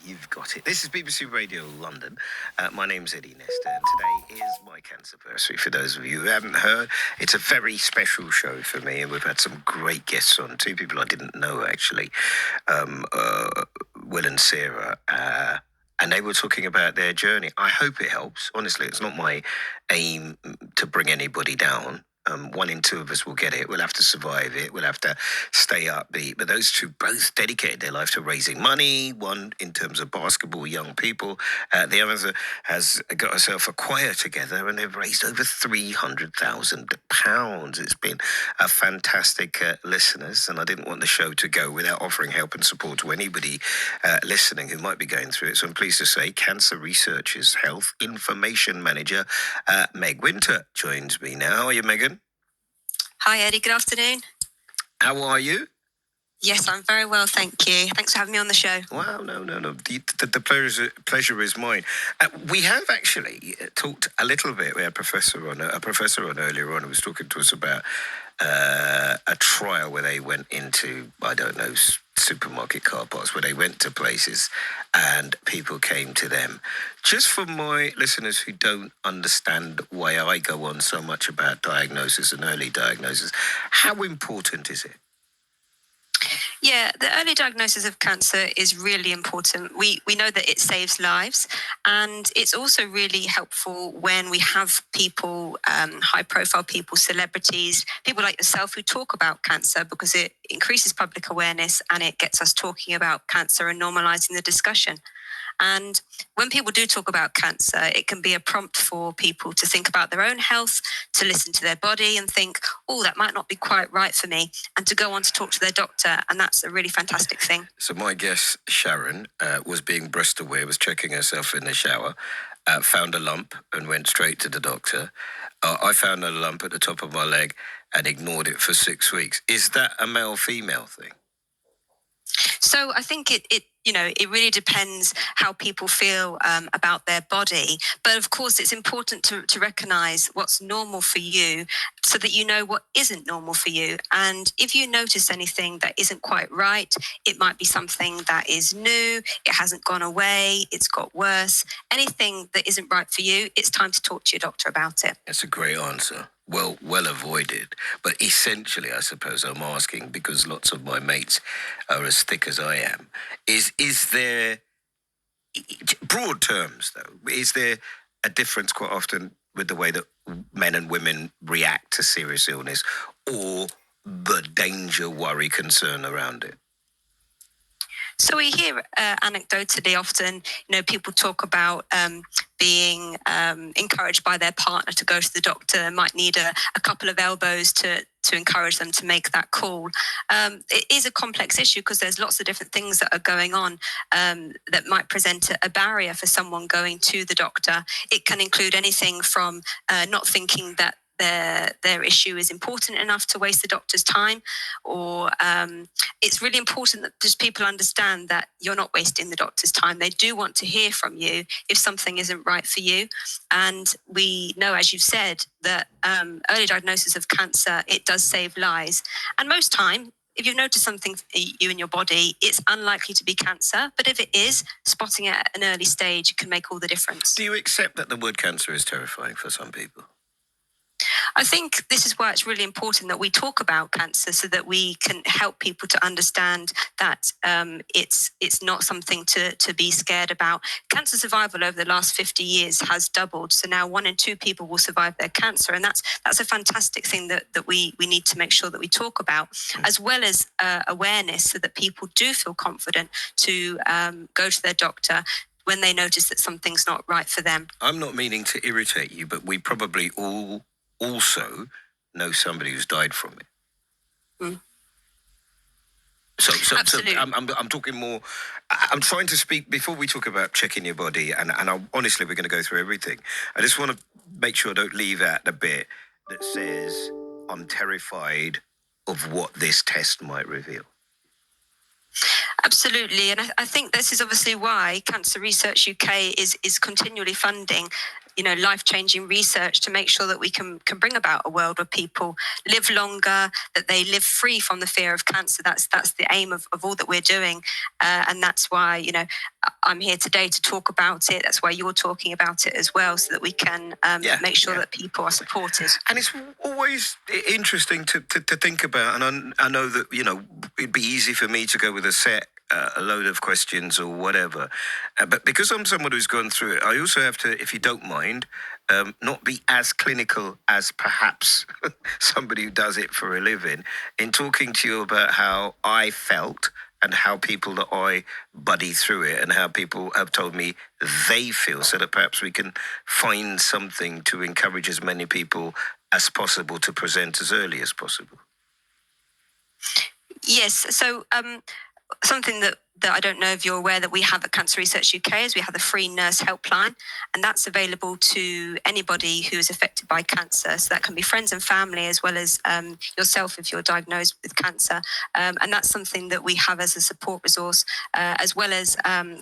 You've got it. This is BBC Radio London. My name's Eddie Nestor, and today is my cancer anniversary. For those of you who haven't heard, it's a very special show for me, and we've had some great guests on. Two people I didn't know, actually, Will and Sarah. And they were talking about their journey. I hope it helps. Honestly, it's not my aim to bring anybody down. 1 in 2 of us will get it. We'll have to survive it. We'll have to stay upbeat. But those two both dedicated their life to raising money. One in terms of basketball, young people. The other has got herself a choir together, and they've raised over £300,000. It's been a fantastic listeners, and I didn't want the show to go without offering help and support to anybody listening who might be going through it. So I'm pleased to say Cancer Research's Health Information Manager, Meg Winter, joins me now. How are you, Megan? Hi, Eddie. Good afternoon. How are you? Yes, I'm very well, thank you. Thanks for having me on the show. Wow, no. The pleasure is mine. We have actually talked a little bit. We had a professor on earlier on who was talking to us about a trial where they went into, I don't know, supermarket car parks, where they went to places and people came to them. Just for my listeners who don't understand why I go on so much about diagnosis and early diagnosis, how important is it? Yeah, the early diagnosis of cancer is really important. We know that it saves lives, and it's also really helpful when we have people, high-profile people, celebrities, people like yourself who talk about cancer, because it increases public awareness and it gets us talking about cancer and normalizing the discussion. And when people do talk about cancer, it can be a prompt for people to think about their own health, to listen to their body and think, oh, that might not be quite right for me, and to go on to talk to their doctor. And that's a really fantastic thing. So my guest, Sharon, was being breast aware, was checking herself in the shower, found a lump and went straight to the doctor. I found a lump at the top of my leg and ignored it for 6 weeks. Is that a male-female thing? So I think it really depends how people feel about their body. But of course, it's important to recognize what's normal for you so that you know what isn't normal for you. And if you notice anything that isn't quite right, it might be something that is new, it hasn't gone away, it's got worse. Anything that isn't right for you, it's time to talk to your doctor about it. That's a great answer. Well avoided. But essentially, I suppose I'm asking, because lots of my mates are as thick as I am, is there, broad terms though, is there a difference quite often with the way that men and women react to serious illness, or the danger, worry, concern around it? So we hear anecdotally often, people talk about being encouraged by their partner to go to the doctor, might need a couple of elbows to encourage them to make that call. It is a complex issue because there's lots of different things that are going on that might present a barrier for someone going to the doctor. It can include anything from not thinking that their issue is important enough to waste the doctor's time, or it's really important that just people understand that you're not wasting the doctor's time. They do want to hear from you if something isn't right for you. And we know, as you've said, that early diagnosis of cancer, it does save lives. And most time, if you've noticed something you in your body, it's unlikely to be cancer. But if it is, spotting it at an early stage can make all the difference. Do you accept that the word cancer is terrifying for some people? I think this is why it's really important that we talk about cancer, so that we can help people to understand that it's not something to be scared about. Cancer survival over the last 50 years has doubled. So now 1 in 2 people will survive their cancer. And that's a fantastic thing that we need to make sure that we talk about, as well as awareness, so that people do feel confident to go to their doctor when they notice that something's not right for them. I'm not meaning to irritate you, but we probably all also know somebody who's died from it. So I'm talking more. I'm trying to speak before we talk about checking your body, and honestly, we're going to go through everything. I just want to make sure I don't leave out the bit that says I'm terrified of what this test might reveal. Absolutely, and I think this is obviously why Cancer Research UK is continually funding life-changing research to make sure that we can bring about a world where people live longer, that they live free from the fear of cancer. That's the aim of all that we're doing, and that's why I'm here today to talk about it. That's why you're talking about it as well, so that we can make sure that people are supported. And it's always interesting to think about. And I know that it'd be easy for me to go with a load of questions or whatever. But because I'm someone who's gone through it, I also have to, if you don't mind, not be as clinical as perhaps somebody who does it for a living, in talking to you about how I felt and how people that I buddy through it and how people have told me they feel, so that perhaps we can find something to encourage as many people as possible to present as early as possible. Yes, so something that I don't know if you're aware that we have at Cancer Research UK is we have a free nurse helpline, and that's available to anybody who is affected by cancer. So that can be friends and family, as well as yourself if you're diagnosed with cancer. And that's something that we have as a support resource, as well as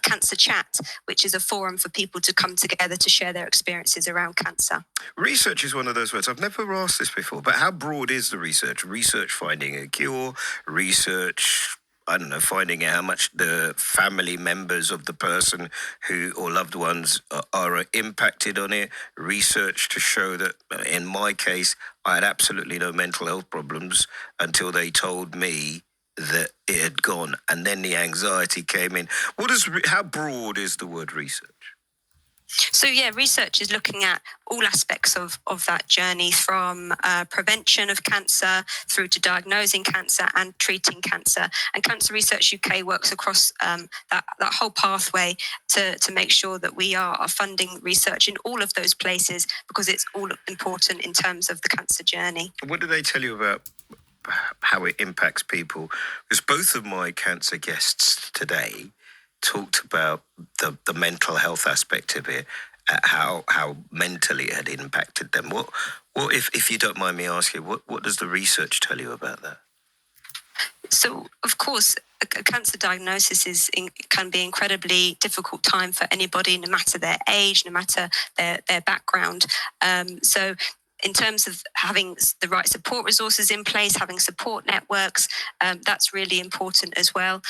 Cancer Chat, which is a forum for people to come together to share their experiences around cancer. Research is one of those words. I've never asked this before, but how broad is the research? Research finding a cure, research, I don't know, finding out how much the family members of the person or loved ones are impacted on it. Research to show that, in my case, I had absolutely no mental health problems until they told me that it had gone, and then the anxiety came in. How broad is the word research? So research is looking at all aspects of that journey, from prevention of cancer through to diagnosing cancer and treating cancer. And Cancer Research UK works across that whole pathway to make sure that we are funding research in all of those places, because it's all important in terms of the cancer journey. What do they tell you about how it impacts people? Because both of my cancer guests today talked about the mental health aspect of it, how mentally it had impacted them. What if you don't mind me asking, what does the research tell you about that? So, of course, a cancer diagnosis can be an incredibly difficult time for anybody, no matter their age, no matter their background. So in terms of having the right support resources in place, having support networks, that's really important as well.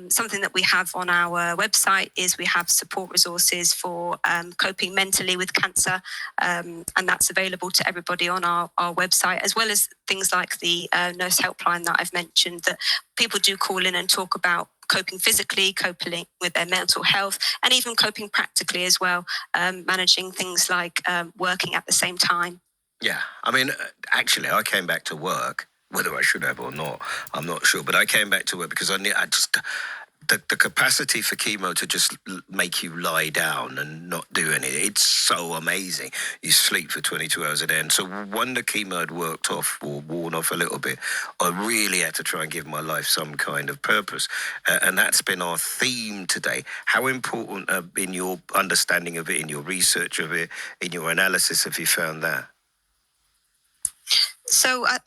Something that we have on our website is we have support resources for coping mentally with cancer, and that's available to everybody on our website, as well as things like the nurse helpline that I've mentioned, that people do call in and talk about coping physically, coping with their mental health, and even coping practically as well, managing things like working at the same time. Yeah, I mean, actually, I came back to work, whether I should have or not, I'm not sure. But I came back to work because the capacity for chemo to just make you lie down and not do anything, it's so amazing. You sleep for 22 hours a day. And so when the chemo had worked off or worn off a little bit, I really had to try and give my life some kind of purpose. And that's been our theme today. How important in your understanding of it, in your research of it, in your analysis, have you found that? So, I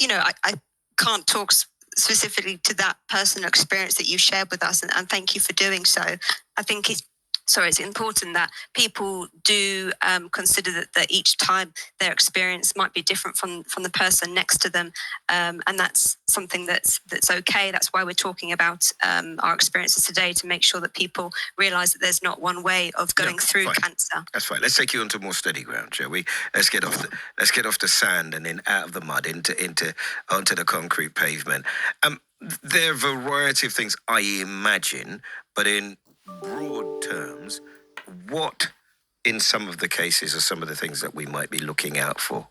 can't talk specifically to that personal experience that you shared with us, and thank you for doing so. I think it's important that people do consider that each time their experience might be different from the person next to them, and that's something that's okay. That's why we're talking about our experiences today, to make sure that people realise that there's not one way of going through cancer. That's fine. Let's take you onto more steady ground, shall we? Let's get off the sand and then out of the mud onto the concrete pavement. There are a variety of things, I imagine, but in broad terms, what in some of the cases are some of the things that we might be looking out for?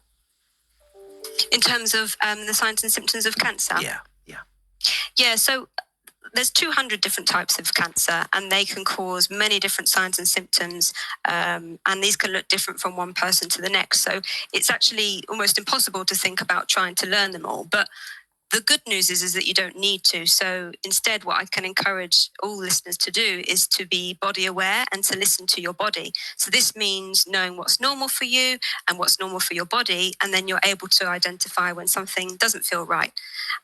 In terms of the signs and symptoms of cancer? Yeah, so there's 200 different types of cancer, and they can cause many different signs and symptoms, and these can look different from one person to the next. So it's actually almost impossible to think about trying to learn them all. But the good news is that you don't need to. So instead, what I can encourage all listeners to do is to be body aware and to listen to your body. So this means knowing what's normal for you and what's normal for your body, and then you're able to identify when something doesn't feel right.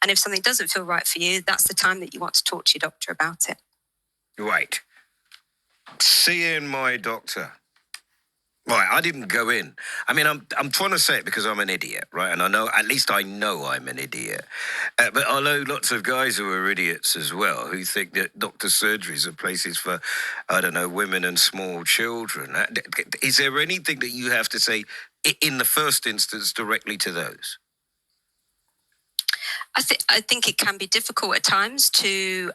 And if something doesn't feel right for you, that's the time that you want to talk to your doctor about it. Right. Seeing my doctor. Right, I didn't go in. I mean, I'm trying to say it because I'm an idiot, right? And I know, at least I know I'm an idiot. But I know lots of guys who are idiots as well, who think that doctor surgeries are places for, I don't know, women and small children. Is there anything that you have to say in the first instance directly to those? I think it can be difficult at times to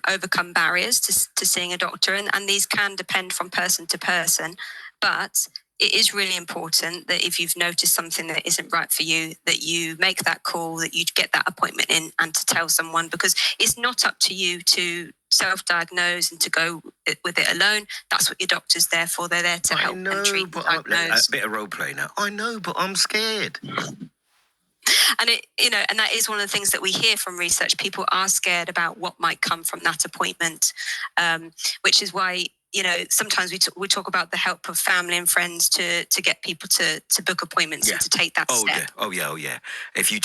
overcome barriers to seeing a doctor, and these can depend from person to person. But it is really important that if you've noticed something that isn't right for you, that you make that call, that you get that appointment in, and to tell someone, because it's not up to you to self-diagnose and to go with it alone. That's what your doctor's there for. They're there to help and treat and diagnose. A bit of role play now. I know, but I'm scared. And and that is one of the things that we hear from research. People are scared about what might come from that appointment, which is why sometimes we talk about the help of family and friends to get people to book appointments and to take that step. Oh yeah. If you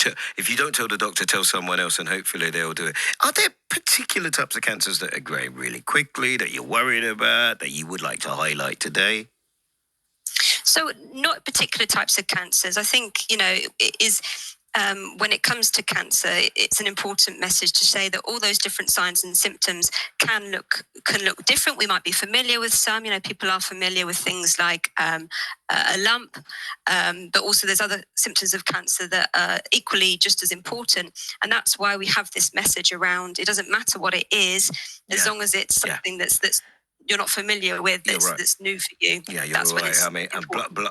don't tell the doctor, tell someone else, and hopefully they'll do it. Are there particular types of cancers that are growing really quickly that you're worried about that you would like to highlight today? So not particular types of cancers. I think, it is, when it comes to cancer, it's an important message to say that all those different signs and symptoms can look different. We might be familiar with some, people are familiar with things like a lump, but also there's other symptoms of cancer that are equally just as important. And that's why we have this message around, it doesn't matter what it is, as long as it's something that's you're not familiar with, that's new for you. Yeah, you're right. I mean,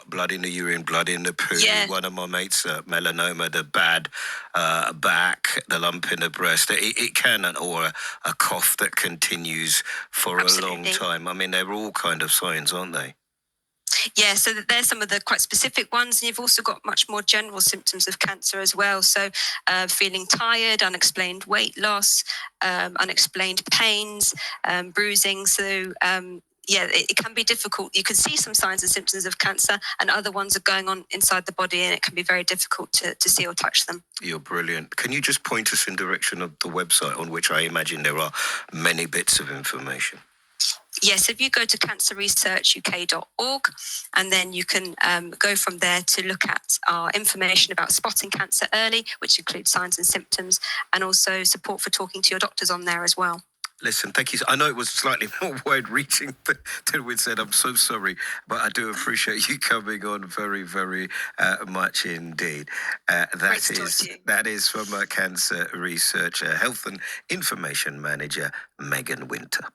blood in the urine, blood in the poo. Yeah. One of my mates, melanoma, the bad back, the lump in the breast. It can, or a cough that continues for a long time. I mean, they're all kind of signs, aren't they? Yeah, so there's some of the quite specific ones, and you've also got much more general symptoms of cancer as well. So feeling tired, unexplained weight loss, unexplained pains, bruising. So it can be difficult. You can see some signs and symptoms of cancer, and other ones are going on inside the body, and it can be very difficult to see or touch them. You're brilliant. Can you just point us in direction of the website, on which I imagine there are many bits of information? Yes, if you go to cancerresearchuk.org, and then you can go from there to look at our information about spotting cancer early, which includes signs and symptoms, and also support for talking to your doctors on there as well. Listen, thank you. I know it was slightly more wide-reaching than we said. I'm so sorry, but I do appreciate you coming on very, very much indeed. That is from cancer researcher, health and information manager, Megan Winter.